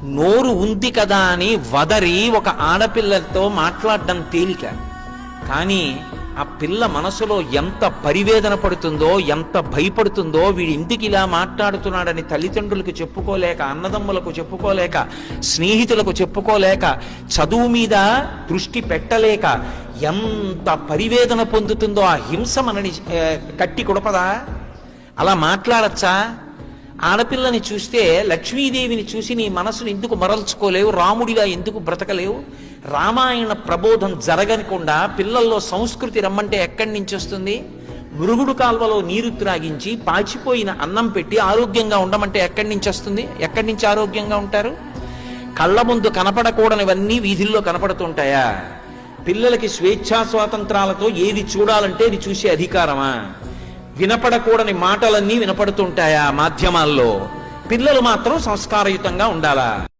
నోరు ఉంది కదా అని వదరి ఒక ఆడపిల్లతో మాట్లాడడం తేలిక, కానీ ఆ పిల్ల మనసులో ఎంత పరివేదన పడుతుందో, ఎంత భయపడుతుందో, వీడి ఇంటికి ఇలా మాట్లాడుతున్నాడని తల్లిదండ్రులకు చెప్పుకోలేక, అన్నదమ్ములకు చెప్పుకోలేక, స్నేహితులకు చెప్పుకోలేక, చదువు మీద దృష్టి పెట్టలేక ఎంత పరివేదన పొందుతుందో. ఆ హింస మనని కట్టి కొడపదా? అలా మాట్లాడచ్చా? ఆడపిల్లని చూస్తే లక్ష్మీదేవిని చూసి నీ మనసును ఎందుకు మరల్చుకోలేవు? రాముడిలా ఎందుకు బ్రతకలేవు? రామాయణ ప్రబోధం జరగకుండా పిల్లల్లో సంస్కృతి రమ్మంటే ఎక్కడి నుంచి వస్తుంది? మురుగుడు కాల్వలో నీరు త్రాగించి పాచిపోయిన అన్నం పెట్టి ఆరోగ్యంగా ఉండమంటే ఎక్కడి నుంచి వస్తుంది? ఎక్కడి నుంచి ఆరోగ్యంగా ఉంటారు? కళ్ళ ముందు కనపడకూడనివన్నీ వీధుల్లో కనపడుతుంటాయా? పిల్లలకి స్వేచ్ఛా స్వాతంత్రాలతో ఏది చూడాలంటే అది చూసే అధికారమా? వినపడకూడని మాటలన్నీ వినపడుతుంటాయా మాధ్యమాల్లో? పిల్లలు మాత్రం సంస్కారయుతంగా ఉండాలా?